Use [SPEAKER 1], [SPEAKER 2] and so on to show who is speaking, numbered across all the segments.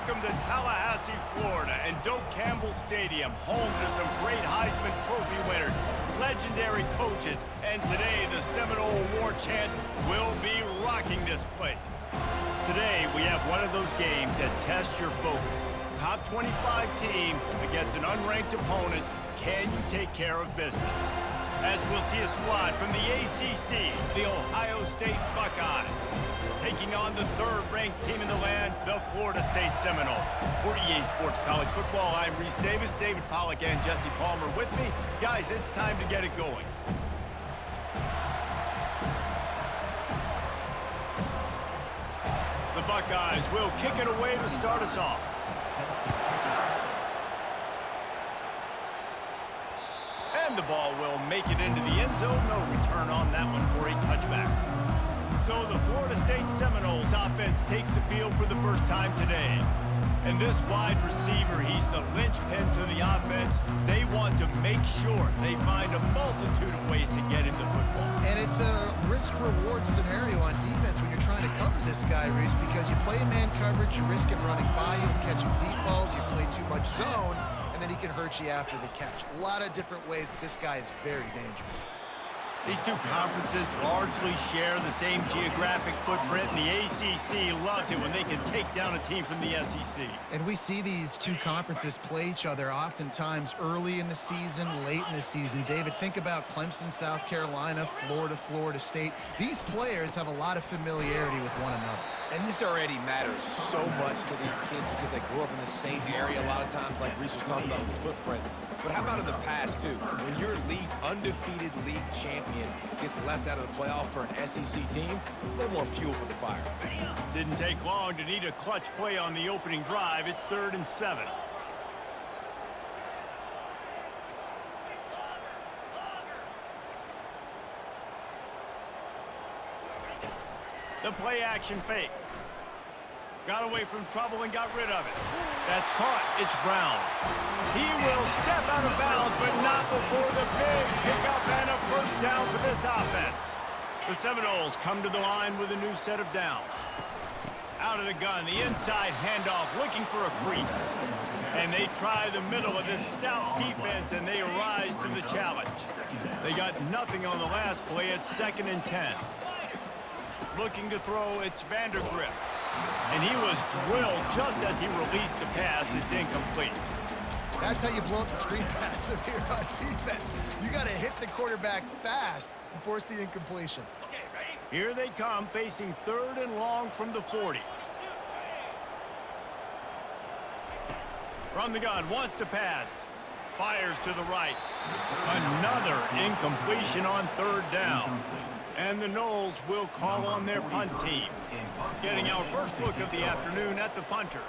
[SPEAKER 1] Welcome to Tallahassee, Florida, and Doak Campbell Stadium, home to some great Heisman Trophy winners, legendary coaches, and today the Seminole War Chant will be rocking this place. Today, we have one of those games that tests your focus. Top 25 team against an unranked opponent. Can you take care of business? As we'll see a squad from the ACC, the Ohio State Buckeyes, taking on the third-ranked team in the land, the Florida State Seminoles. For EA Sports College Football, I'm Reese Davis, David Pollack, and Jesse Palmer with me. Guys, it's time to get it going. The Buckeyes will kick it away to start us off. And the ball will make it into the end zone. No return on that one for a touchback. So the Florida State Seminoles offense takes the field for the first time today. And this wide receiver, he's the linchpin to the offense. They want to make sure they find a multitude of ways to get him the football.
[SPEAKER 2] And it's a risk-reward scenario on defense when you're trying to cover this guy, Reese, because you play man coverage, you risk him running by you and catching deep balls, you play too much zone, and then he can hurt you after the catch. A lot of different ways. This guy is very dangerous.
[SPEAKER 1] These two conferences largely share the same geographic footprint, and the ACC loves it when they can take down a team from the SEC.
[SPEAKER 2] And we see these two conferences play each other oftentimes early in the season, late in the season. David, think about Clemson, South Carolina, Florida, Florida State. These players have a lot of familiarity with one another.
[SPEAKER 3] And this already matters so much to these kids because they grew up in the same area a lot of times, like Reese was talking about with the footprint. But how about in the past, too? When your undefeated league champion gets left out of the playoff for an SEC team, a little more fuel for the fire.
[SPEAKER 1] Didn't take long to need a clutch play on the opening drive. It's 3rd and 7. The play action fake. Got away from trouble and got rid of it. That's caught. It's Brown. He will step out of bounds, but not before the big pickup and a first down for this offense. The Seminoles come to the line with a new set of downs. Out of the gun, the inside handoff, looking for a crease. And they try the middle of this stout defense, and they rise to the challenge. They got nothing on the last play. It's 2nd and 10. Looking to throw, it's Vandergrift. And he was drilled just as he released the pass. It's incomplete.
[SPEAKER 2] That's how you blow up the screen pass if you're on defense. You got to hit the quarterback fast and force the incompletion.
[SPEAKER 1] Okay, ready? Here they come, facing 3rd and long from the 40. From the gun, wants to pass. Fires to the right. Another incompletion on 3rd down. And the Noles will call on their punt team. Getting our first look of the afternoon at the punter.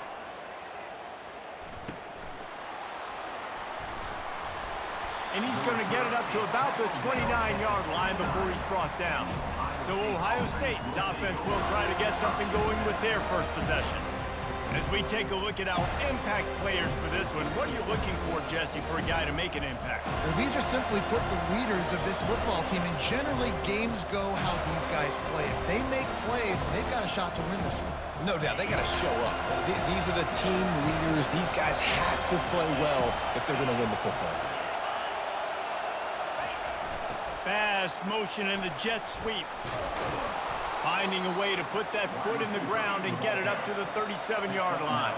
[SPEAKER 1] And he's going to get it up to about the 29-yard line before he's brought down. So Ohio State's offense will try to get something going with their first possession. As we take a look at our impact players for this one, what are you looking for, Jesse, for a guy to make an impact?
[SPEAKER 2] Well, these are simply put the leaders of this football team, and generally games go how these guys play. If they make plays, they've got a shot to win this one.
[SPEAKER 3] No doubt, they got to show up. These are the team leaders. These guys have to play well if they're going to win the football game.
[SPEAKER 1] Fast motion in the jet sweep. Finding a way to put that foot in the ground and get it up to the 37-yard line.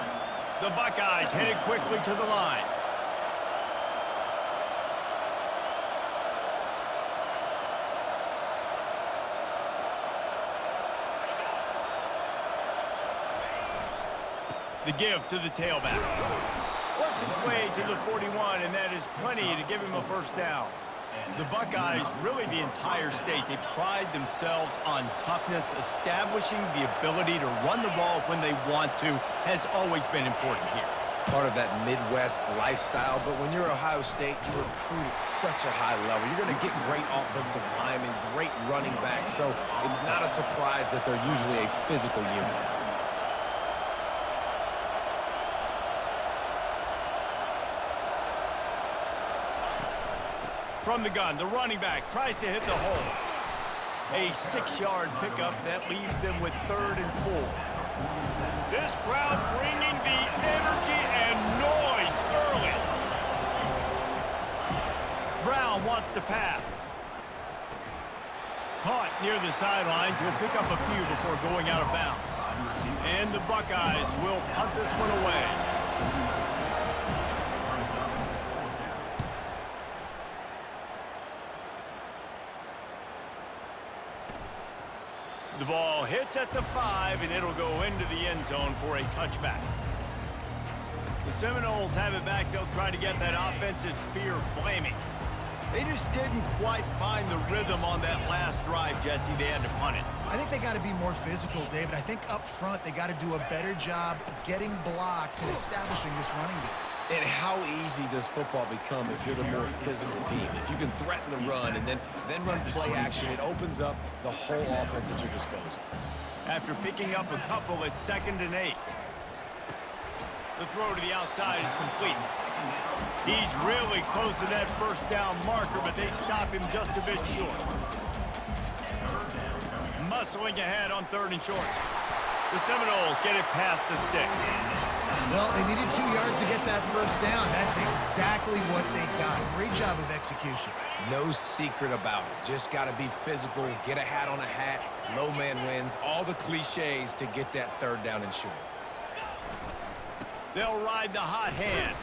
[SPEAKER 1] The Buckeyes headed quickly to the line. The give to the tailback. Works his way to the 41, and that is plenty to give him a first down. The Buckeyes, really the entire state, they pride themselves on toughness. Establishing the ability to run the ball when they want to has always been important here.
[SPEAKER 3] Part of that Midwest lifestyle, but when you're Ohio State, you recruit at such a high level. You're going to get great offensive linemen, great running backs, so it's not a surprise that they're usually a physical unit.
[SPEAKER 1] From the gun, the running back tries to hit the hole. A 6-yard pickup that leaves them with 3rd and 4. This crowd bringing the energy and noise early. Brown wants to pass. Caught near the sidelines. He'll pick up a few before going out of bounds. And the Buckeyes will punt this one away. The ball hits at the 5, and it'll go into the end zone for a touchback. The Seminoles have it back. They'll try to get that offensive spear flaming. They just didn't quite find the rhythm on that last drive, Jesse. They had to punt it.
[SPEAKER 2] I think they got to be more physical, David. I think up front they got to do a better job getting blocks and establishing this running game.
[SPEAKER 3] And how easy does football become if you're the more physical team? If you can threaten the run and then run play action, it opens up the whole offense at your disposal.
[SPEAKER 1] After picking up a couple, it's 2nd and 8. The throw to the outside is complete. He's really close to that first down marker, but they stop him just a bit short. Muscling ahead on 3rd and short. The Seminoles get it past the sticks.
[SPEAKER 2] Well, they needed 2 yards to get that first down. That's exactly what they got. Great job of execution.
[SPEAKER 3] No secret about it. Just got to be physical, get a hat on a hat, low man wins, all the cliches to get that 3rd down and short.
[SPEAKER 1] They'll ride the hot hand,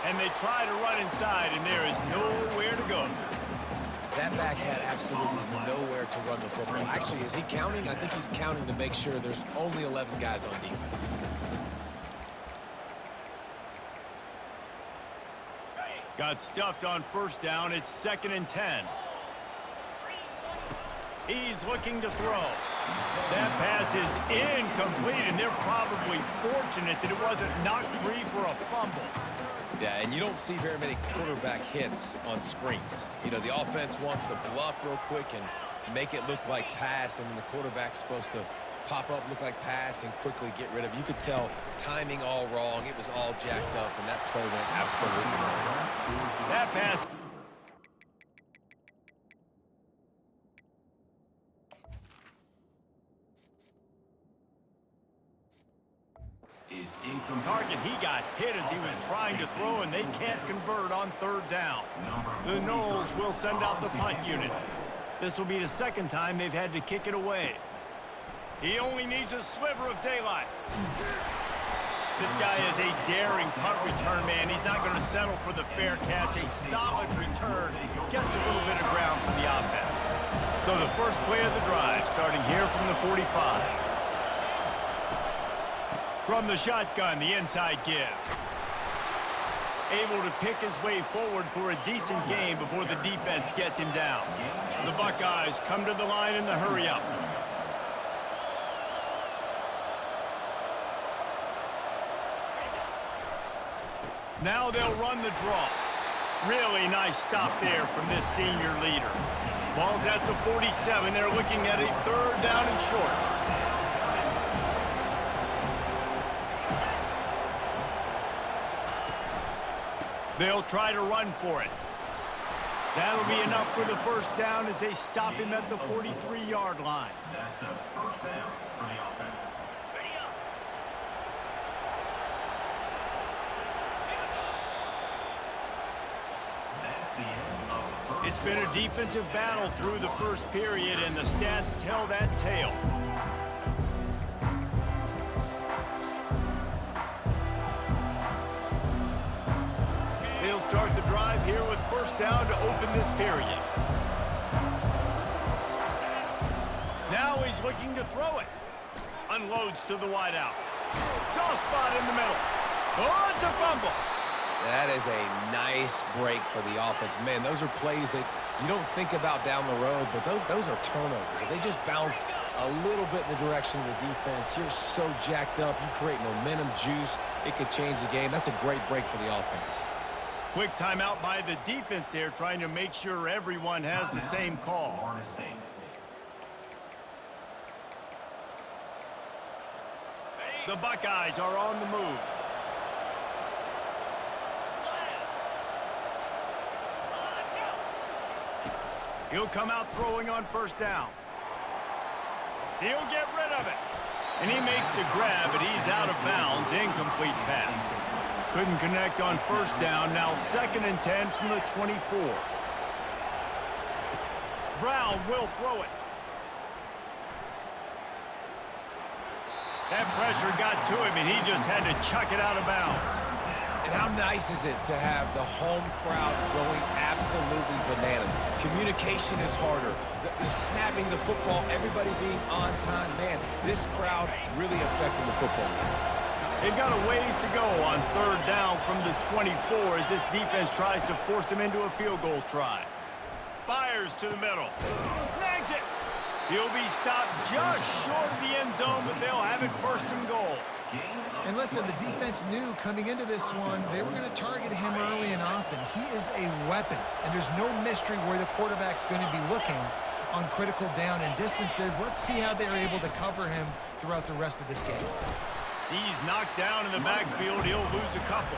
[SPEAKER 1] and they try to run inside, and there is nowhere to go.
[SPEAKER 3] That back had absolutely nowhere to run the football. Actually, is he counting? I think he's counting to make sure there's only 11 guys on defense.
[SPEAKER 1] Got stuffed on first down. It's 2nd and 10. He's looking to throw. That pass is incomplete, and they're probably fortunate that it wasn't knocked free for a fumble.
[SPEAKER 3] Yeah, and you don't see very many quarterback hits on screens. You know, the offense wants to bluff real quick and make it look like pass, and then the quarterback's supposed to pop up, look like pass, and quickly get rid of it. You could tell timing all wrong. It was all jacked up, and that play went absolutely nowhere.
[SPEAKER 1] That pass target. He got hit as he was trying to throw, and they can't convert on 3rd down. The Noles will send out the punt unit. This will be the 2nd time they've had to kick it away. He only needs a sliver of daylight. This guy is a daring punt return man. He's not going to settle for the fair catch. A solid return gets a little bit of ground from the offense. So the first play of the drive, starting here from the 45. From the shotgun, the inside give. Able to pick his way forward for a decent gain before the defense gets him down. The Buckeyes come to the line in the hurry-up. Now they'll run the draw. Really nice stop there from this senior leader. Ball's at the 47. They're looking at a 3rd down and short. They'll try to run for it. That'll be enough for the first down as they stop him at the 43-yard line.
[SPEAKER 4] That's a first down for the offense.
[SPEAKER 1] It's been a defensive battle through the first period, and the stats tell that tale. They'll start the drive here with first down to open this period. Now he's looking to throw it. Unloads to the wideout. Soft spot in the middle. Oh, it's a fumble.
[SPEAKER 3] That is a nice break for the offense. Man, those are plays that you don't think about down the road, but those are turnovers. If they just bounce a little bit in the direction of the defense, you're so jacked up. You create momentum, juice. It could change the game. That's a great break for the offense.
[SPEAKER 1] Quick timeout by the defense there, trying to make sure everyone has the same call. The Buckeyes are on the move. He'll come out throwing on first down. He'll get rid of it. And he makes the grab, but he's out of bounds. Incomplete pass. Couldn't connect on first down. Now 2nd and 10 from the 24. Brown will throw it. That pressure got to him, and he just had to chuck it out of bounds.
[SPEAKER 3] And how nice is it to have the home crowd going absolutely bananas? Communication is harder. The snapping the football, everybody being on time. Man, this crowd really affecting the football.
[SPEAKER 1] They've got a ways to go on 3rd down from the 24 as this defense tries to force him into a field goal try. Fires to the middle. Snags it. He'll be stopped just short of the end zone, but they'll have it 1st and goal.
[SPEAKER 2] And listen, the defense knew coming into this one, they were going to target him early and often. He is a weapon, and there's no mystery where the quarterback's going to be looking on critical down and distances. Let's see how they're able to cover him throughout the rest of this game.
[SPEAKER 1] He's knocked down in the backfield. He'll lose a couple.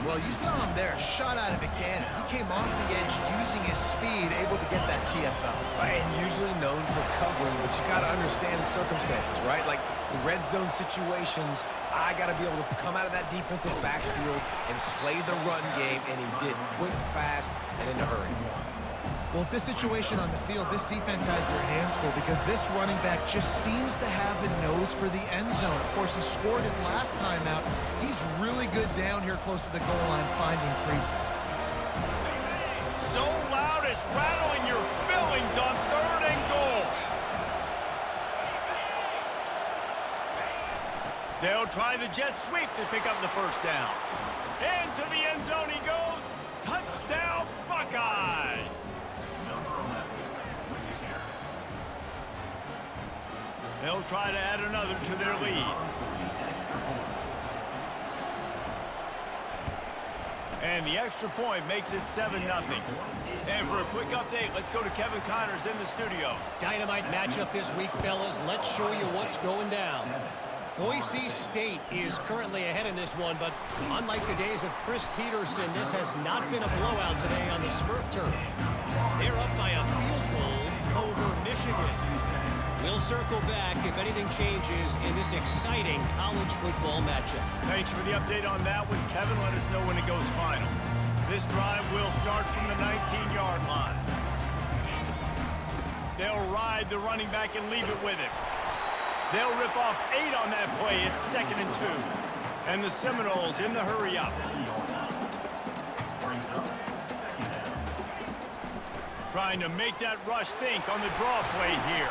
[SPEAKER 2] Well, you saw him there, shot out of a cannon. He came off the edge using his speed, able to get that TFL.
[SPEAKER 3] And usually known for covering, but you got to understand circumstances, right? Like the red zone situations, I got to be able to come out of that defensive backfield and play the run game, and he did quick, fast, and in a hurry.
[SPEAKER 2] Well, this situation on the field, this defense has their hands full because this running back just seems to have a nose for the end zone. Of course, he scored his last time out. He's really good down here close to the goal line, finding creases.
[SPEAKER 1] So loud it's rattling your fillings on 3rd and goal. They'll try the jet sweep to pick up the 1st down. Into the end zone he goes. Touchdown, Buckeyes. They'll try to add another to their lead. And the extra point makes it 7-0. And for a quick update, let's go to Kevin Connors in the studio.
[SPEAKER 5] Dynamite matchup this week, fellas. Let's show you what's going down. Boise State is currently ahead in this one, but unlike the days of Chris Peterson, this has not been a blowout today on the Smurf turf. They're up by a field goal over Michigan. We'll circle back if anything changes in this exciting college football matchup.
[SPEAKER 1] Thanks for the update on that one, Kevin. Let us know when it goes final. This drive will start from the 19-yard line. They'll ride the running back and leave it with him. They'll rip off 8 on that play. It's 2nd and 2. And the Seminoles in the hurry-up. Trying to make that rush think on the draw play here.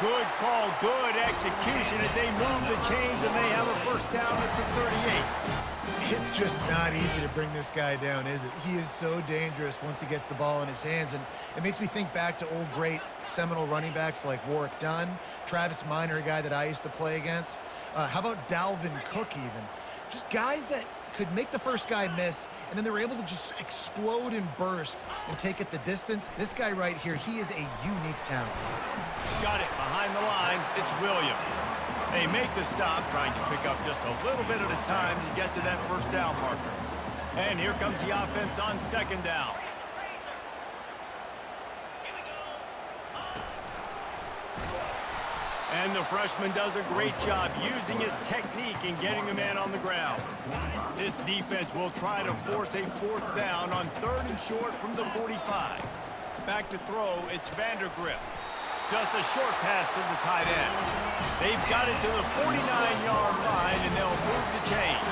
[SPEAKER 1] Good call, good execution as they move the chains, and they have a 1st down at the 38.
[SPEAKER 2] It's just not easy to bring this guy down, is it? He is so dangerous once he gets the ball in his hands, and it makes me think back to old great Seminole running backs like Warwick Dunn, Travis Minor, a guy that I used to play against. How about Dalvin Cook even? Just guys that could make the first guy miss, and then they were able to just explode and burst and take it the distance. This guy right here, he is a unique talent.
[SPEAKER 1] Got it behind the line. It's Williams. They make the stop, trying to pick up just a little bit at a time to get to that 1st down marker. And here comes the offense on 2nd down. And the freshman does a great job using his technique and getting the man on the ground. This defense will try to force a 4th down on 3rd and short from the 45. Back to throw, it's Vandergrift. Just a short pass to the tight end. They've got it to the 49-yard line, and they'll move the chains.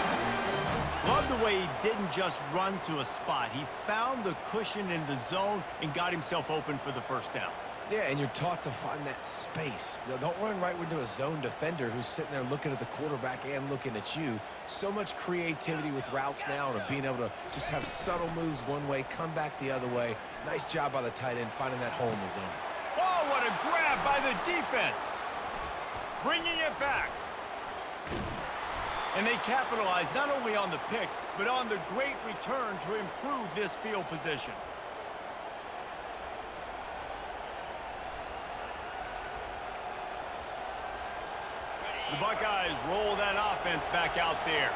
[SPEAKER 1] Love the way he didn't just run to a spot. He found the cushion in the zone and got himself open for the 1st down.
[SPEAKER 3] Yeah, and you're taught to find that space. Don't run right into a zone defender who's sitting there looking at the quarterback and looking at you. So much creativity with routes now and being able to just have subtle moves one way, come back the other way. Nice job by the tight end finding that hole in the zone.
[SPEAKER 1] Oh, what a grab by the defense. Bringing it back. And they capitalize not only on the pick, but on the great return to improve this field position. The Buckeyes roll that offense back out there.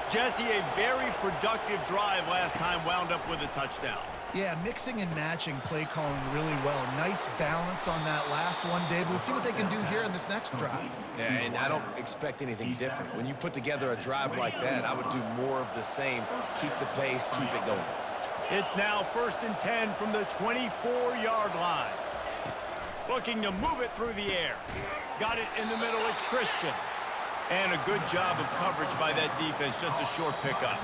[SPEAKER 1] Jesse, a very productive drive last time wound up with a touchdown.
[SPEAKER 2] Yeah, mixing and matching play calling really well. Nice balance on that last one, Dave. Let's see what they can do here in this next drive.
[SPEAKER 3] Yeah, and I don't expect anything different. When you put together a drive like that, I would do more of the same. Keep the pace, keep it going.
[SPEAKER 1] It's now 1st and 10 from the 24-yard line. Looking to move it through the air. Got it in the middle. It's Christian. And a good job of coverage by that defense. Just a short pickup.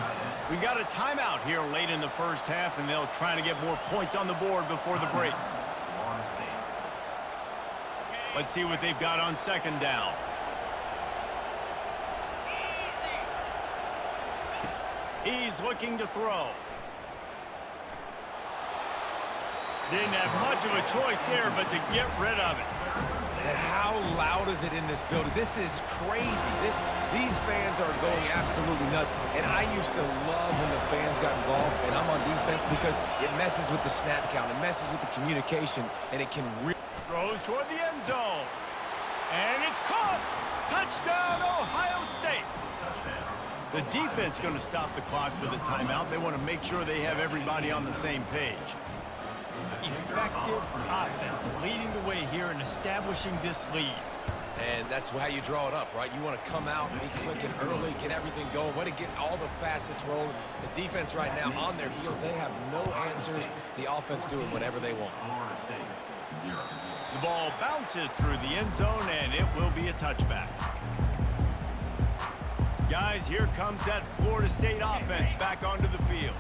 [SPEAKER 1] We got a timeout here late in the first half, and they'll try to get more points on the board before the break. Let's see what they've got on 2nd down. He's looking to throw. Didn't have much of a choice there, but to get rid of it.
[SPEAKER 3] And how loud is it in this building? This is crazy. These fans are going absolutely nuts. And I used to love when the fans got involved, and I'm on defense, because it messes with the snap count. It messes with the communication, and it can really...
[SPEAKER 1] Throws toward the end zone. And it's caught. Touchdown, Ohio State. The defense going to stop the clock with a timeout. They want to make sure they have everybody on the same page. Effective offense leading the way here and establishing this lead.
[SPEAKER 3] And that's how you draw it up, right? You want to come out and be clicking early, get everything going, want to get all the facets rolling. The defense right now on their heels, they have no answers. The offense doing whatever they want.
[SPEAKER 1] The ball bounces through the end zone, and it will be a touchback. Guys, here comes that Florida State offense back onto the field.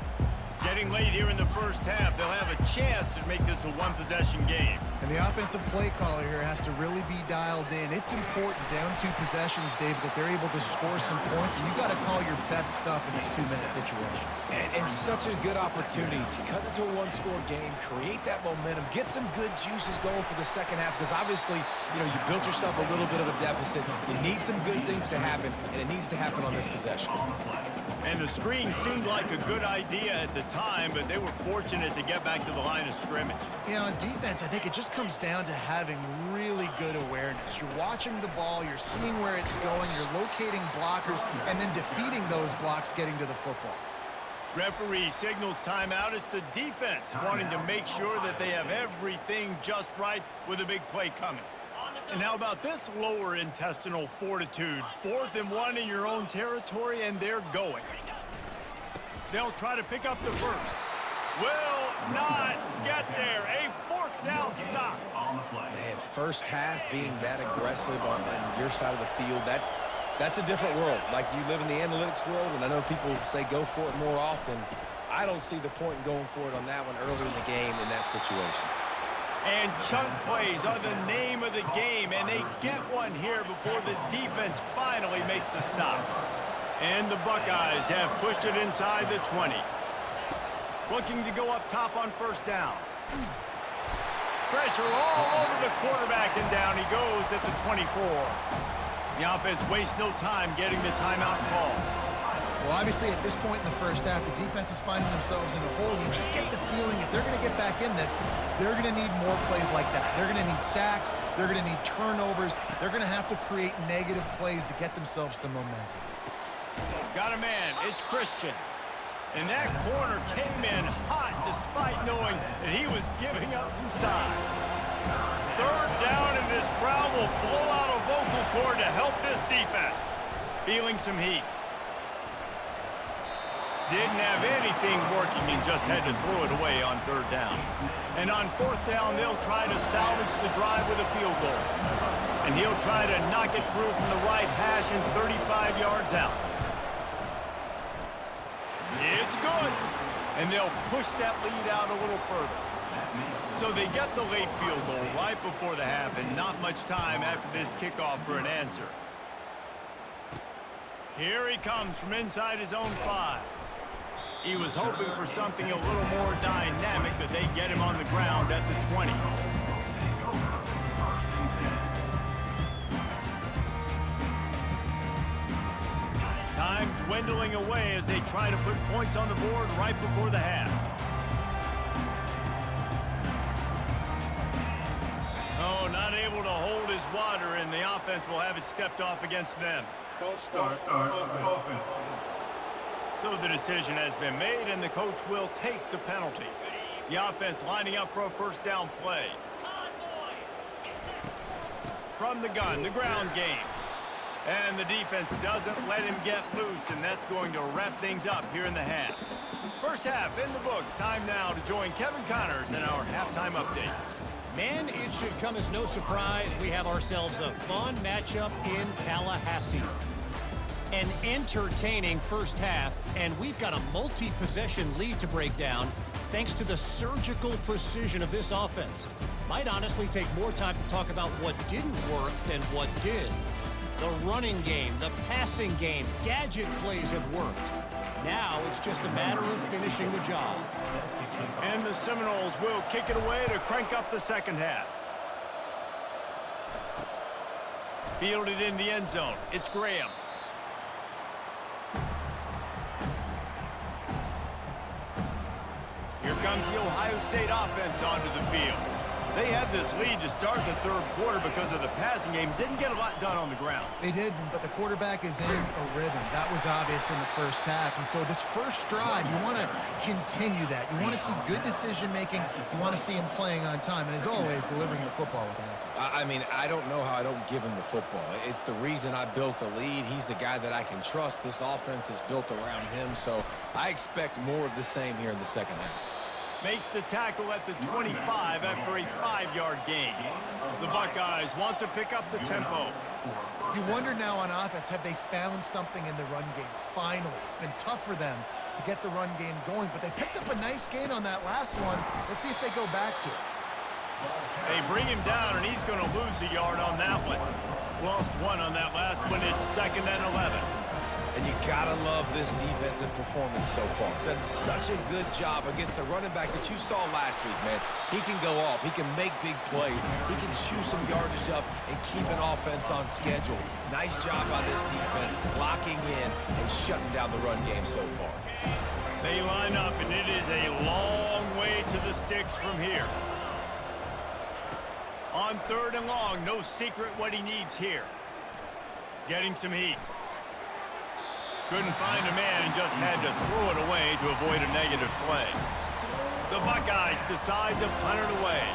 [SPEAKER 1] Getting late here in the first half, they'll have a chance to make this a one-possession game.
[SPEAKER 2] And the offensive play caller here has to really be dialed in. It's important down 2 possessions, David, that they're able to score some points. So you got to call your best stuff in this 2-minute situation.
[SPEAKER 3] And such a good opportunity to cut into a 1-score game, create that momentum, get some good juices going for the second half, because obviously, you built yourself a little bit of a deficit. You need some good things to happen, and it needs to happen on this possession.
[SPEAKER 1] And the screen seemed like a good idea at the time, but they were fortunate to get back to the line of scrimmage.
[SPEAKER 2] On defense, I think it just comes down to having really good awareness. You're watching the ball, you're seeing where it's going, you're locating blockers, and then defeating those blocks getting to the football.
[SPEAKER 1] Referee signals timeout. It's the defense wanting to make sure that they have everything just right with a big play coming. And how about this lower intestinal fortitude? 4th and 1 in your own territory, and they're going. They'll try to pick up the first. Will not get there. A 4th down stop.
[SPEAKER 3] Man, first half being that aggressive on your side of the field, that's a different world. Like, you live in the analytics world, and I know people say go for it more often. I don't see the point in going for it on that one early in the game in that situation.
[SPEAKER 1] And chunk plays are the name of the game, and they get one here before the defense finally makes the stop. And the Buckeyes have pushed it inside the 20. Looking to go up top on 1st down. Pressure all over the quarterback, and down he goes at the 24. The offense wastes no time getting the timeout call.
[SPEAKER 2] Well, obviously, at this point in the first half, the defense is finding themselves in a hole. You just get the feeling if they're going to get back in this, they're going to need more plays like that. They're going to need sacks. They're going to need turnovers. They're going to have to create negative plays to get themselves some momentum.
[SPEAKER 1] Got a man. It's Christian. And that corner came in hot despite knowing that he was giving up some size. 3rd down, and this crowd will blow out a vocal cord to help this defense. Feeling some heat. Didn't have anything working and just had to throw it away on 3rd down. And on 4th down, they'll try to salvage the drive with a field goal. And he'll try to knock it through from the right hash and 35 yards out. It's good. And they'll push that lead out a little further. So they get the late field goal right before the half, and not much time after this kickoff for an answer. Here he comes from inside his own 5. He was hoping for something a little more dynamic, but they get him on the ground at the 20. Time dwindling away as they try to put points on the board right before the half. Oh, not able to hold his water, and the offense will have it stepped off against them.
[SPEAKER 4] False start offense.
[SPEAKER 1] So the decision has been made, and the coach will take the penalty. The offense lining up for a first down play. From the gun, the ground game. And the defense doesn't let him get loose, and that's going to wrap things up here in the half. First half in the books. Time now to join Kevin Connors in our halftime update.
[SPEAKER 5] Man, it should come as no surprise we have ourselves a fun matchup in Tallahassee. An entertaining first half, and we've got a multi-possession lead to break down thanks to the surgical precision of this offense. Might honestly take more time to talk about what didn't work than what did. The running game, the passing game, gadget plays have worked. Now it's just a matter of finishing the job.
[SPEAKER 1] And the Seminoles will kick it away to crank up the second half. Fielded in the end zone. It's Graham. Here comes the Ohio State offense onto the field. They had this lead to start the third quarter because of the passing game. Didn't get a lot done on the ground.
[SPEAKER 2] They did, but the quarterback is in a rhythm. That was obvious in the first half. And so this first drive, you want to continue that. You want to see good decision-making. You want to see him playing on time. And as always, delivering the football with accuracy.
[SPEAKER 3] I mean, I don't know how I don't give him the football. It's the reason I built the lead. He's the guy that I can trust. This offense is built around him. So I expect more of the same here in the second half.
[SPEAKER 1] Makes the tackle at the 25 after a 5-yard gain. The Buckeyes want to pick up the tempo.
[SPEAKER 2] You wonder now on offense, have they found something in the run game? Finally, it's been tough for them to get the run game going, but they picked up a nice gain on that last one. Let's see if they go back to it.
[SPEAKER 1] They bring him down, and he's going to lose a yard on that one. Lost one on that last one. It's 2nd and 11.
[SPEAKER 3] And you gotta love this defensive performance so far. Done such a good job against the running back that you saw last week, man. He can go off. He can make big plays. He can chew some yardage up and keep an offense on schedule. Nice job by this defense blocking in and shutting down the run game so far.
[SPEAKER 1] They line up, and it is a long way to the sticks from here. On 3rd and long, no secret what he needs here. Getting some heat. Couldn't find a man and just had to throw it away to avoid a negative play. The Buckeyes decide to punt it away.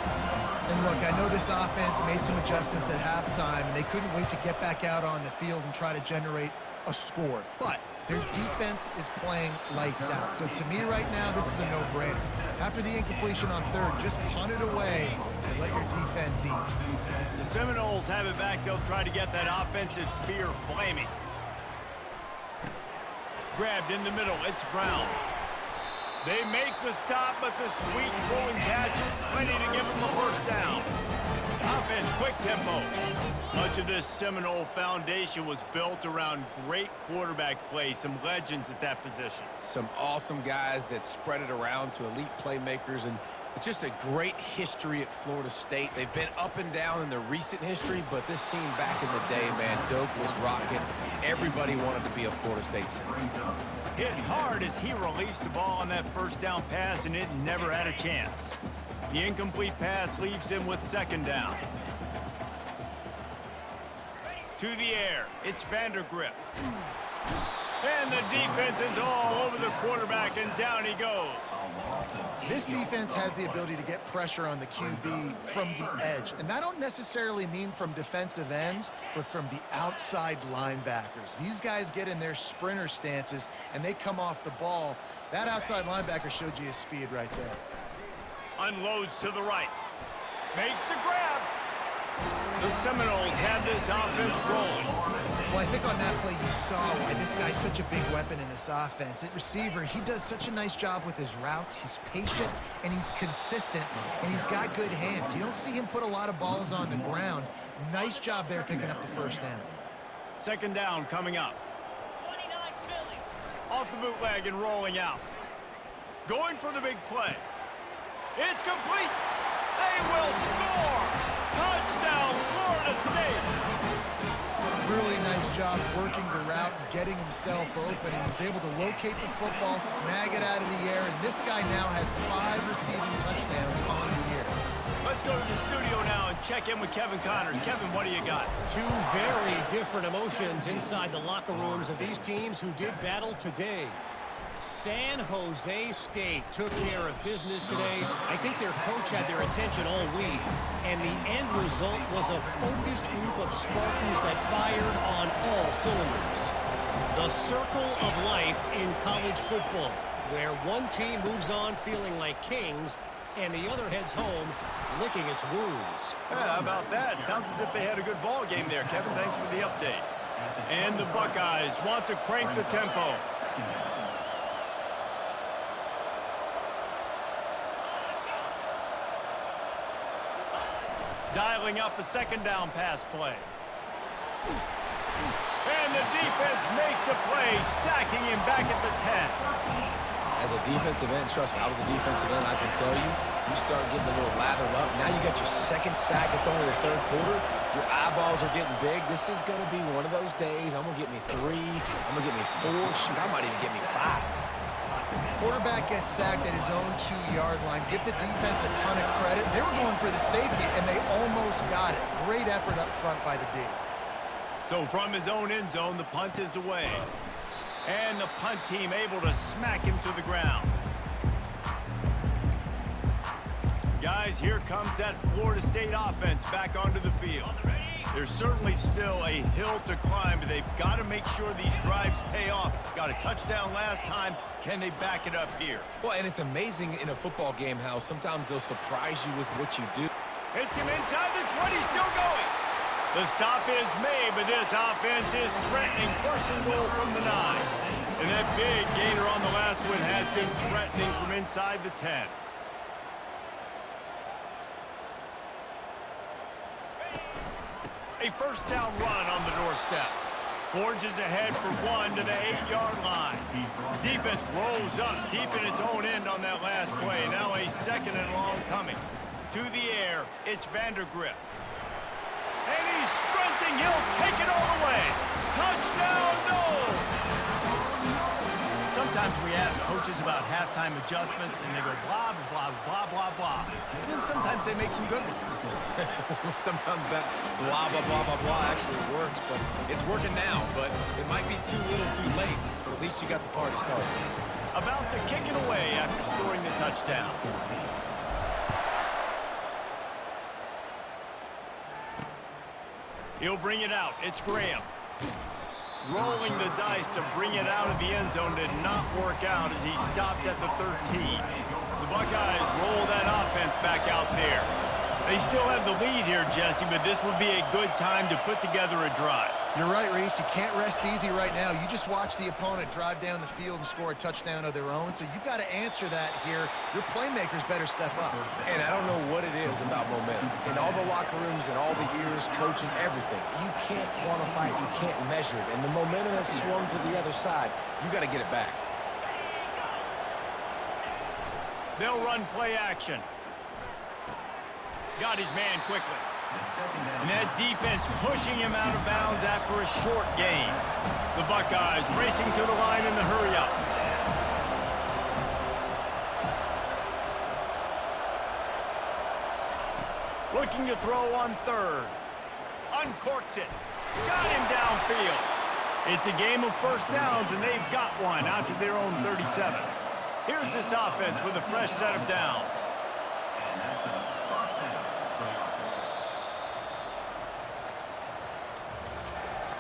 [SPEAKER 2] And look, I know this offense made some adjustments at halftime, and they couldn't wait to get back out on the field and try to generate a score. But their defense is playing lights out. So to me right now, this is a no-brainer. After the incompletion on 3rd, just punt it away and let your defense eat.
[SPEAKER 1] The Seminoles have it back. They'll try to get that offensive spear flaming. Grabbed in the middle, it's Brown. They make the stop, but the sweet throwing catch is plenty to give them a first down. Offense, quick tempo. Much of this Seminole foundation was built around great quarterback play, some legends at that position.
[SPEAKER 3] Some awesome guys that spread it around to elite playmakers, and just a great history at Florida State. They've been up and down in the recent history, but this team back in the day, man, Doak was rocking. Everybody wanted to be a Florida State center.
[SPEAKER 1] Hit hard as he released the ball on that first down pass, and it never had a chance. The incomplete pass leaves him with 2nd down. To the air, it's Vandergrift. And the defense is all over the quarterback, and down he goes.
[SPEAKER 2] This defense has the ability to get pressure on the QB from the edge. And that don't necessarily mean from defensive ends, but from the outside linebackers. These guys get in their sprinter stances, and they come off the ball. That outside linebacker showed you his speed right there.
[SPEAKER 1] Unloads to the right. Makes the grab. The Seminoles have this offense rolling.
[SPEAKER 2] Well, I think on that play you saw why this guy's such a big weapon in this offense. At receiver, he does such a nice job with his routes. He's patient, and he's consistent, and he's got good hands. You don't see him put a lot of balls on the ground. Nice job there picking up the first down.
[SPEAKER 1] 2nd down coming up. Off the bootleg and rolling out. Going for the big play. It's complete. They will score. Touchdown, Florida State.
[SPEAKER 2] Really nice job working the route, getting himself open, and he was able to locate the football, snag it out of the air, and this guy now has 5 receiving touchdowns on the year.
[SPEAKER 1] Let's go to the studio now and check in with Kevin Connors. Kevin, what do you got?
[SPEAKER 5] 2 very different emotions inside the locker rooms of these teams who did battle today. San Jose State took care of business today. I think their coach had their attention all week, and the end result was a focused group of Spartans that fired on all cylinders. The circle of life in college football, where one team moves on feeling like kings and the other heads home licking its wounds.
[SPEAKER 1] Yeah, how about that? Sounds as if they had a good ball game there, Kevin. Thanks for the update. And the Buckeyes want to crank the tempo. Dialing up a second down pass play. And the defense makes a play, sacking him back at the 10.
[SPEAKER 3] As a defensive end, trust me, I was a defensive end, I can tell you, you start getting a little lathered up. Now you got your second sack. It's only the third quarter. Your eyeballs are getting big. This is going to be one of those days. I'm going to get me 3. I'm going to get me 4. Shoot, I might even get me 5.
[SPEAKER 2] Quarterback gets sacked at his own 2-yard line. Give the defense a ton of credit. They were going for the safety, and they almost got it. Great effort up front by the D.
[SPEAKER 1] So from his own end zone, the punt is away. And the punt team able to smack him to the ground. Guys, here comes that Florida State offense back onto the field. There's certainly still a hill to climb, but they've got to make sure these drives pay off. Got a touchdown last time. Can they back it up here?
[SPEAKER 3] Well, and it's amazing in a football game how sometimes they'll surprise you with what you do.
[SPEAKER 1] Hits him inside the 20, still going. The stop is made, but this offense is threatening. First and goal from the 9. And that big gainer on the last one has been threatening from inside the 10. A first down run on the doorstep. Forges ahead for 1 to the 8-yard line. Defense rolls up deep in its own end on that last play. Now a second and long coming. To the air, it's Vandergrift. And he's sprinting. He'll take it all the way. Touchdown, Noles! Sometimes we ask coaches about halftime adjustments, and they go blah, blah, blah, blah, blah. And then sometimes they make some good ones.
[SPEAKER 3] Sometimes that blah, blah, blah, blah, blah actually works, but it's working now. But it might be too little too late, but at least you got the party started.
[SPEAKER 1] About to kick it away after scoring the touchdown. He'll bring it out. It's Graham. Rolling the dice to bring it out of the end zone did not work out as he stopped at the 13. The Buckeyes roll that offense back out there. They still have the lead here, Jesse, but this would be a good time to put together a drive.
[SPEAKER 2] You're right, Reese. You can't rest easy right now. You just watch the opponent drive down the field and score a touchdown of their own, so you've got to answer that here. Your playmakers better step up.
[SPEAKER 3] And I don't know what it is about momentum. In all the locker rooms and all the years, coaching, everything, you can't quantify it, you can't measure it. And the momentum has swung to the other side. You got to get it back.
[SPEAKER 1] They'll run play action. Got his man quickly. And that defense pushing him out of bounds after a short gain. The Buckeyes racing to the line in the hurry-up. Looking to throw on third. Uncorks it. Got him downfield. It's a game of first downs, and they've got one out to their own 37. Here's this offense with a fresh set of downs.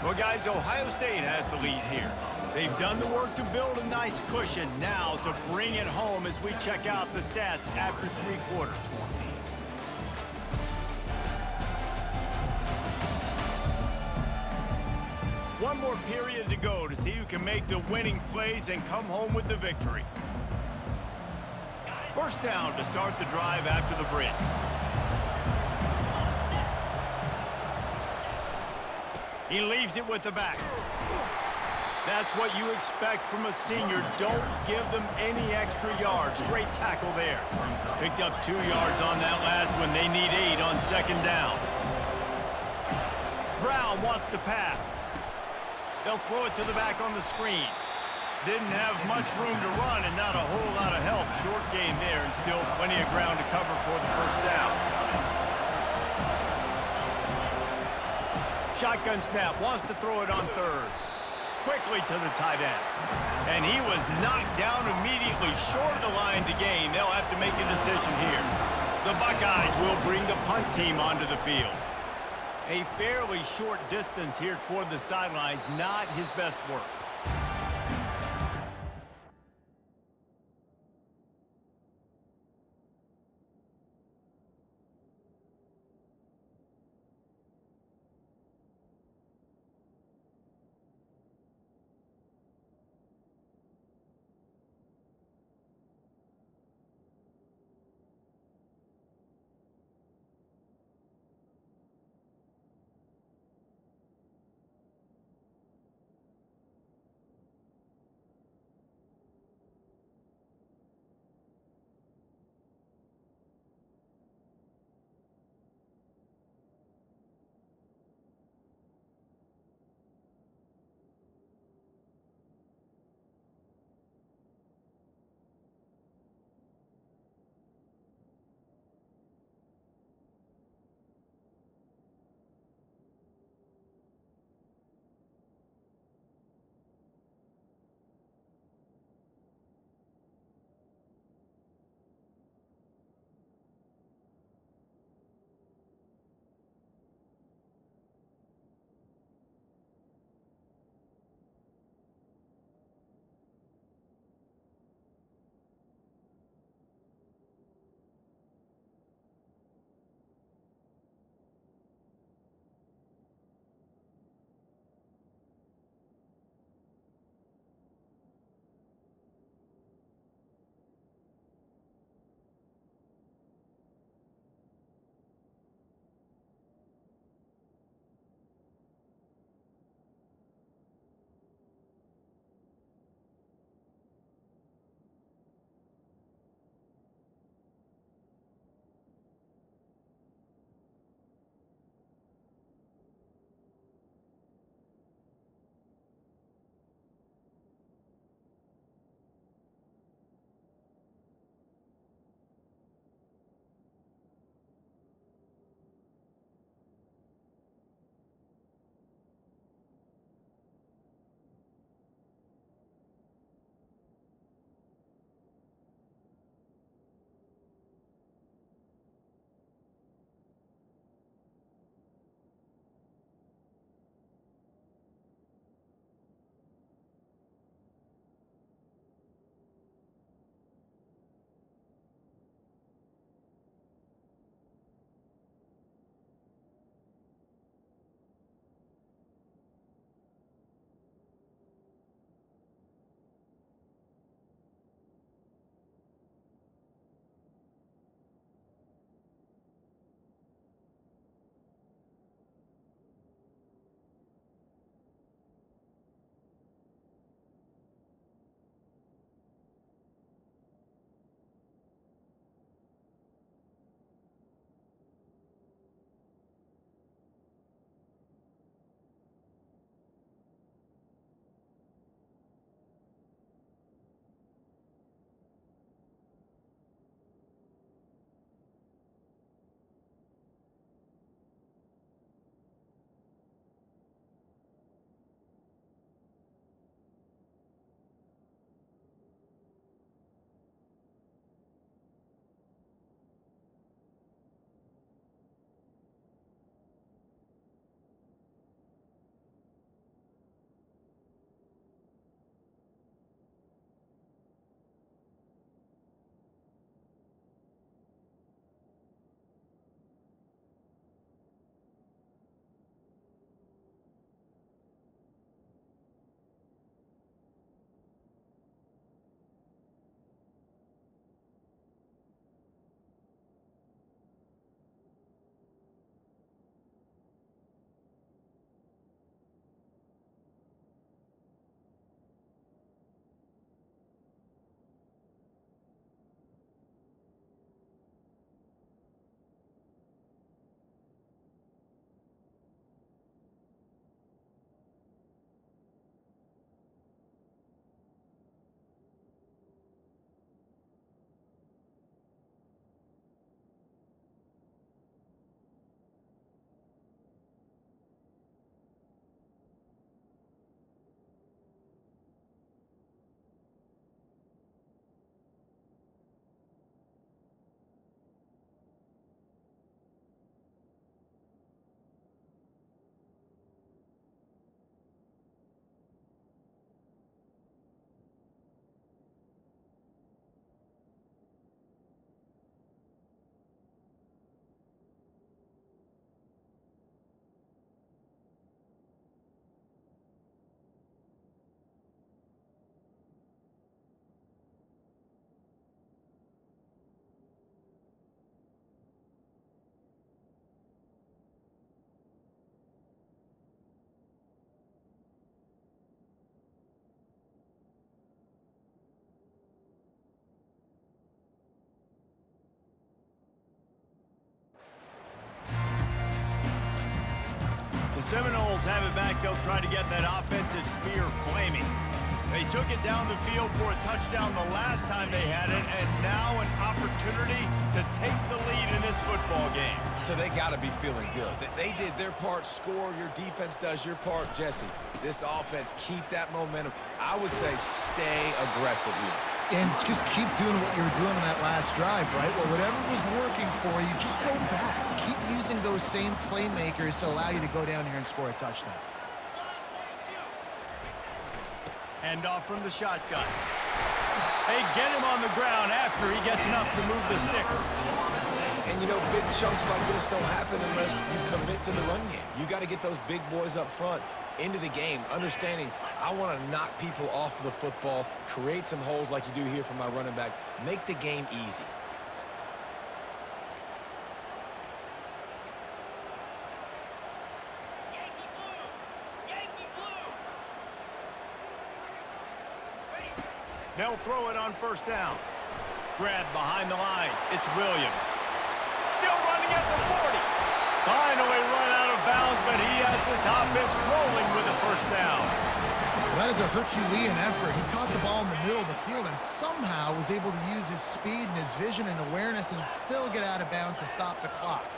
[SPEAKER 1] Well, guys, Ohio State has the lead here. They've done the work to build a nice cushion. Now to bring it home as we check out the stats after 3 quarters. One more period to go to see who can make the winning plays and come home with the victory. First down to start the drive after the break. He leaves it with the back. That's what you expect from a senior. Don't give them any extra yards. Great tackle there. Picked up 2 yards on that last one. They need 8 on second down. Brown wants to pass. They'll throw it to the back on the screen. Didn't have much room to run and not a whole lot of help. Short game there and still plenty of ground to cover for the first down. Shotgun snap, wants to throw it on third. quickly to the tight end. And he was knocked down immediately short of the line to gain. They'll have to make a decision here. The Buckeyes will bring the punt team onto the field. A fairly short distance here toward the sidelines, not his best work. Seminoles have it back. They'll try to get that offensive spear flaming. They took it down the field for a touchdown the last time they had it, and now an opportunity to take the lead in this football game.
[SPEAKER 3] So they got to be feeling good. They did their part, score. Your defense does your part, Jesse. This offense, keep that momentum. I would say stay aggressive here.
[SPEAKER 2] And just keep doing what you were doing on that last drive, right? Well, whatever was working for you, just go back. Keep using those same playmakers to allow you to go down here and score a touchdown.
[SPEAKER 1] Hand off from the shotgun. They get him on the ground after he gets enough to move the sticks.
[SPEAKER 3] And, you know, big chunks like this don't happen unless you commit to the run game. You got to get those big boys up front into the game, understanding I want to knock people off the football, create some holes like you do here for my running back, make the game easy.
[SPEAKER 1] They'll throw it on first down. Grab behind the line. It's Williams. Still running at the 40. Finally run out of bounds, but he has this offense rolling with a first down.
[SPEAKER 2] Well, that is a Herculean effort. He caught the ball in the middle of the field and somehow was able to use his speed and his vision and awareness and still get out of bounds to stop the clock.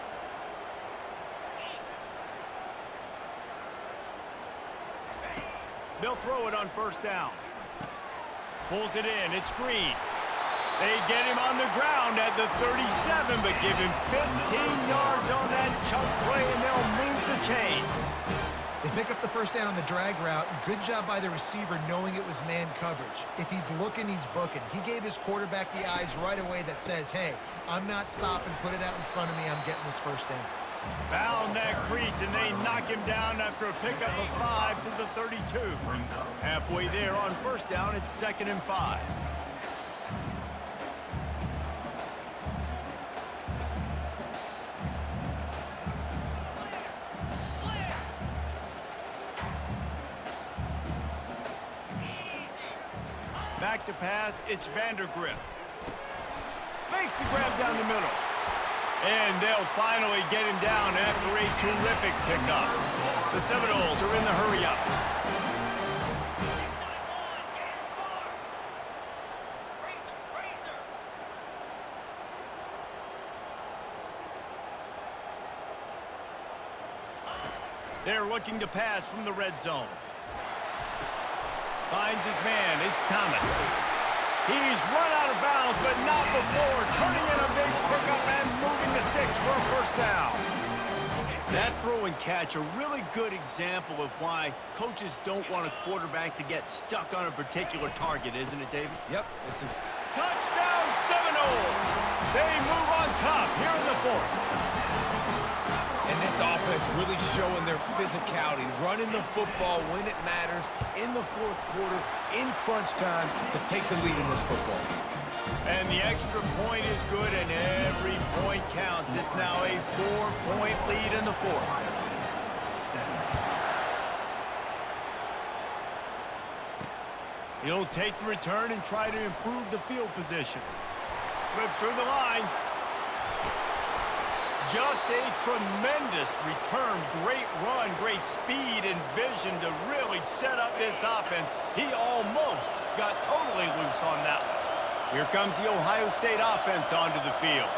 [SPEAKER 1] They'll throw it on first down. Pulls it in. It's Green. They get him on the ground at the 37, but give him 15 yards on that chunk play, and they'll move the chains.
[SPEAKER 2] They pick up the first down on the drag route. Good job by the receiver knowing it was man coverage. If he's looking, he's booking. He gave his quarterback the eyes right away that says, hey, I'm not stopping. Put it out in front of me. I'm getting this first down.
[SPEAKER 1] Found that crease, and they knock him down after a pickup of 5 to the 32. Halfway there on first down, it's 2nd and 5. Back to pass, it's Vandergriff. Makes the grab down the middle. And they'll finally get him down after a terrific pickup. The Seminoles are in the hurry-up. They're looking to pass from the red zone. Finds his man. It's Thomas. He's run out of bounds, but not before turning in a big pickup and moving the sticks for a first down. That throw and catch, a really good example of why coaches don't want a quarterback to get stuck on a particular target, isn't it, David?
[SPEAKER 3] Yep.
[SPEAKER 1] Touchdown Seminoles! They move on top here in the 4th.
[SPEAKER 3] And this offense really showing their physicality, running the football when it matters, in the 4th quarter, in crunch time, to take the lead in this football game.
[SPEAKER 1] And the extra point is good, and every point counts. It's now a 4-point lead in the 4th. He'll take the return and try to improve the field position. Slips through the line. Just a tremendous return. Great run, great speed and vision to really set up this offense. He almost got totally loose on that one. Here comes the Ohio State offense onto the field.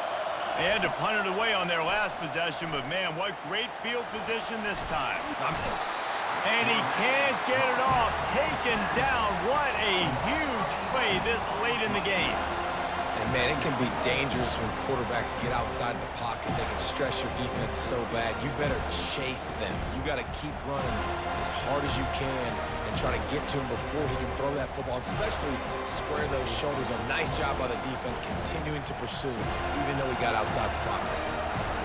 [SPEAKER 1] They had to punt it away on their last possession, but man, what great field position this time. And he can't get it off. Taken down. What a huge play this late in the game.
[SPEAKER 3] And, man, it can be dangerous when quarterbacks get outside the pocket. They can stress your defense so bad. You better chase them. You got to keep running as hard as you can and try to get to him before he can throw that football, especially square those shoulders. A nice job by the defense continuing to pursue, even though he got outside the pocket.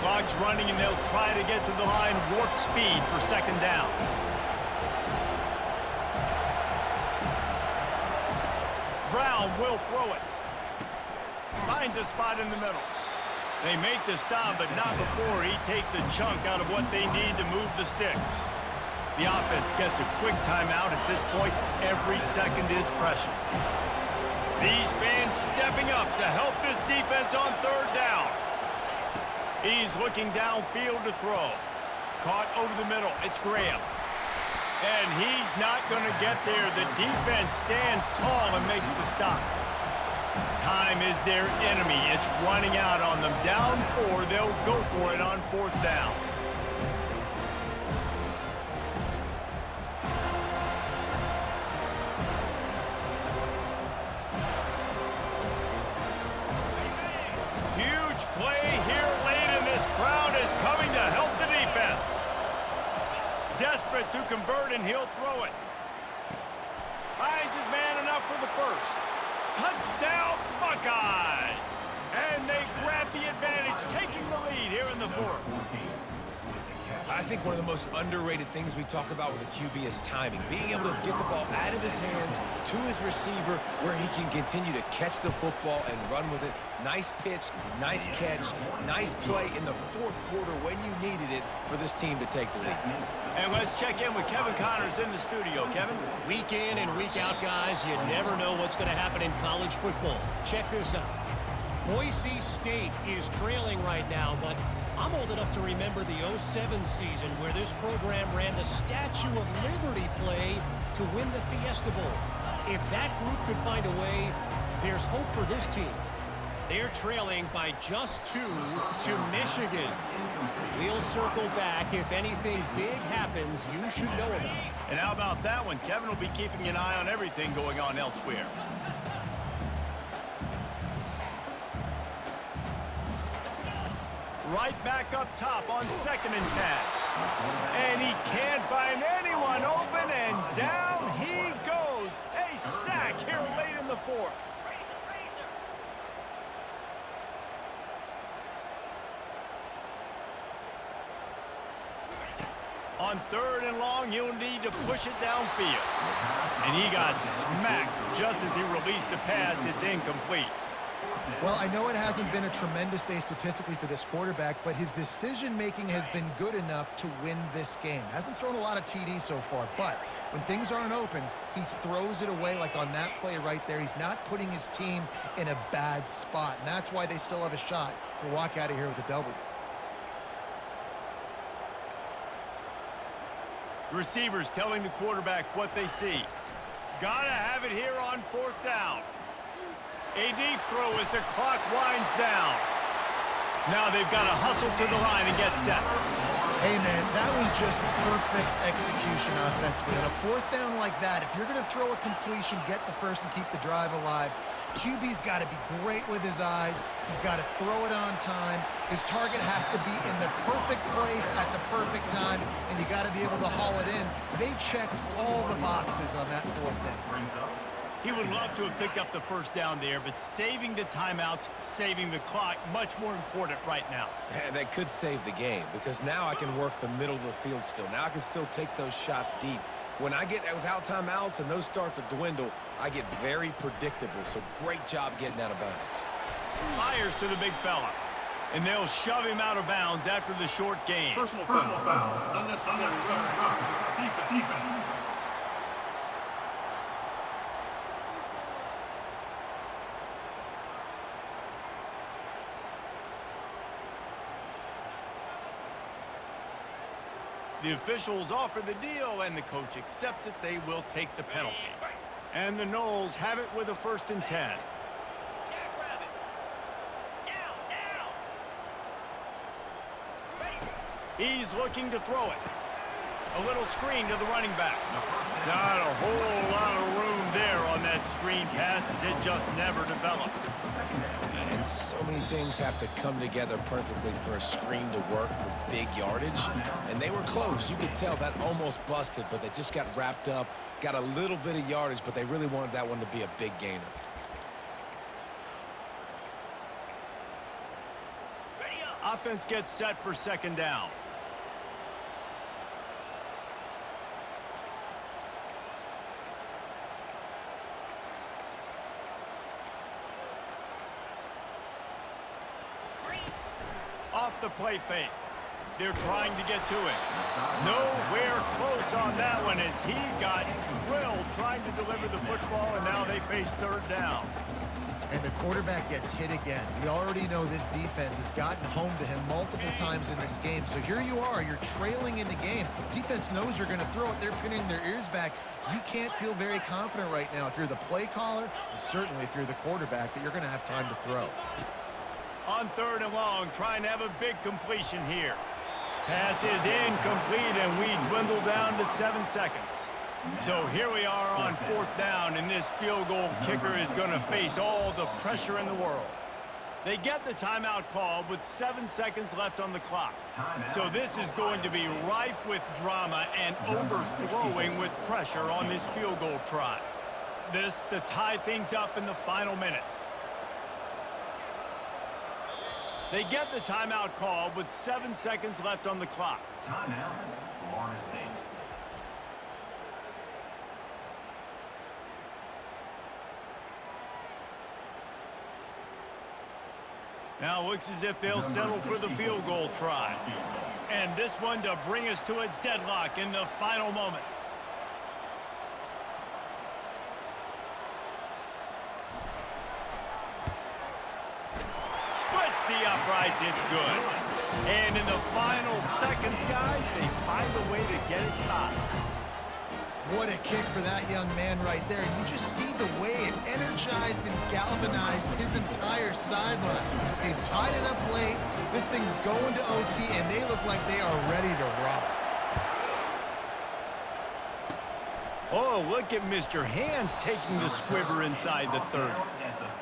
[SPEAKER 1] Clock's running, and they'll try to get to the line warp speed for 2nd down. Brown will throw it. Finds a spot in the middle. They make the stop, but not before he takes a chunk out of what they need to move the sticks. The offense gets a quick timeout at this point. Every second is precious. These fans stepping up to help this defense on 3rd down. He's looking downfield to throw. caught over the middle. It's Graham. And he's not going to get there. The defense stands tall and makes the stop. Time is their enemy. It's running out on them. Down 4, they'll go for it on 4th down. Huge play here late, and this crowd is coming to help the defense. Desperate to convert, and he'll throw it. Finds his man enough for the first. Touchdown, Buckeyes! And they grab the advantage, taking the lead here in the 4th.
[SPEAKER 3] I think one of the most underrated things we talk about with a QB is timing. Being able to get the ball out of his hands to his receiver where he can continue to catch the football and run with it. Nice pitch, nice catch, nice play in the 4th quarter when you needed it for this team to take the lead.
[SPEAKER 1] And let's check in with Kevin Connors in the studio. Kevin?
[SPEAKER 5] Week in and week out, guys, you never know what's going to happen in college football. Check this out. Boise State is trailing right now, but I'm old enough to remember the 07 season where this program ran the Statue of Liberty play to win the Fiesta Bowl. If that group could find a way, there's hope for this team. They're trailing by just 2 to Michigan. We'll circle back. If anything big happens, you should know about it.
[SPEAKER 1] And how about that one? Kevin will be keeping an eye on everything going on elsewhere. Right back up top on 2nd and 10. And he can't find anyone open, and down he goes. A sack here late in the 4th. On 3rd and long, he'll need to push it downfield. And he got smacked just as he released the pass. It's incomplete.
[SPEAKER 2] Well, I know it hasn't been a tremendous day statistically for this quarterback, but his decision-making has been good enough to win this game. Hasn't thrown a lot of TDs so far, but when things aren't open, he throws it away like on that play right there. He's not putting his team in a bad spot, and that's why they still have a shot to walk out of here with a W.
[SPEAKER 1] Receivers telling the quarterback what they see. Gotta have it here on 4th down. A deep throw as the clock winds down. Now they've got to hustle to the line and get set.
[SPEAKER 2] Hey, man, that was just perfect execution offensively. On a 4th down like that, if you're going to throw a completion, get the first and keep the drive alive, QB's got to be great with his eyes. He's got to throw it on time. His target has to be in the perfect place at the perfect time, and you got to be able to haul it in. They checked all the boxes on that 4th down.
[SPEAKER 1] He would love to have picked up the first down there, but saving the timeouts, saving the clock, much more important right now.
[SPEAKER 3] And that could save the game because now I can work the middle of the field still. Now I can still take those shots deep. When I get without timeouts and those start to dwindle, I get very predictable. So great job getting out of bounds.
[SPEAKER 1] Fires to the big fella. And they'll shove him out of bounds after the short game.
[SPEAKER 4] Personal foul. Unnecessary rough. Defense.
[SPEAKER 1] The officials offer the deal, and the coach accepts it. They will take the penalty. And the Noles have it with a 1st and 10. He's looking to throw it. A little screen to the running back. Not a whole lot of room there on that screen pass, as it just never developed.
[SPEAKER 3] And so many things have to come together perfectly for a screen to work for big yardage. And they were close. You could tell that almost busted, but they just got wrapped up, got a little bit of yardage, but they really wanted that one to be a big gainer.
[SPEAKER 1] Offense gets set for 2nd down. Off the play fake. They're trying to get to it. Nowhere close on that one as he got drilled trying to deliver the football, and now they face 3rd down.
[SPEAKER 2] And the quarterback gets hit again. We already know this defense has gotten home to him multiple times in this game. So here you are, you're trailing in the game. Defense knows you're going to throw it. They're pinning their ears back. You can't feel very confident right now if you're the play caller, and certainly if you're the quarterback, that you're going to have time to throw.
[SPEAKER 1] On 3rd and long, trying to have a big completion here. Pass is incomplete, and we dwindle down to 7 seconds. So here we are on 4th down, and this field goal kicker is going to face all the pressure in the world. They get the timeout called with 7 seconds left on the clock. So this is going to be rife with drama and overflowing with pressure on this field goal try. This to tie things up in the final minute. They get the timeout called with 7 seconds left on the clock.
[SPEAKER 6] Timeout, Florida State.
[SPEAKER 1] Now looks as if they'll settle for the field goal try. And this one to bring us to a deadlock in the final moments. Splits the uprights, it's good. And in the final seconds, guys, they find a way to get it tied.
[SPEAKER 2] What a kick for that young man right there. You just see the way it energized and galvanized his entire sideline. They've tied it up late. This thing's going to OT, and they look like they are ready to rock.
[SPEAKER 1] Oh, look at Mr. Hands taking the squibber inside the 30.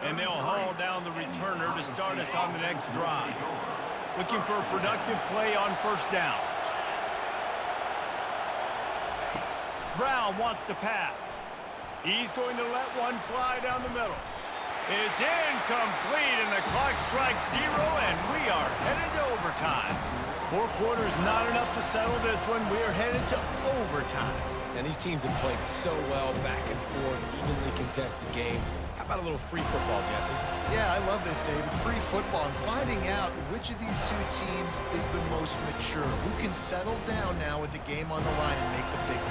[SPEAKER 1] And they'll haul down the returner to start us on the next drive. Looking for a productive play on 1st down. Brown wants to pass. He's going to let one fly down the middle. It's incomplete, and the clock strikes 0, and we are headed to overtime. 4 quarters not enough to settle this one. We are headed to overtime.
[SPEAKER 3] And these teams have played so well, back and forth, evenly contested game. How about a little free football, Jesse?
[SPEAKER 2] Yeah, I love this, David. Free football and finding out which of these two teams is the most mature. Who can settle down now with the game on the line and make the big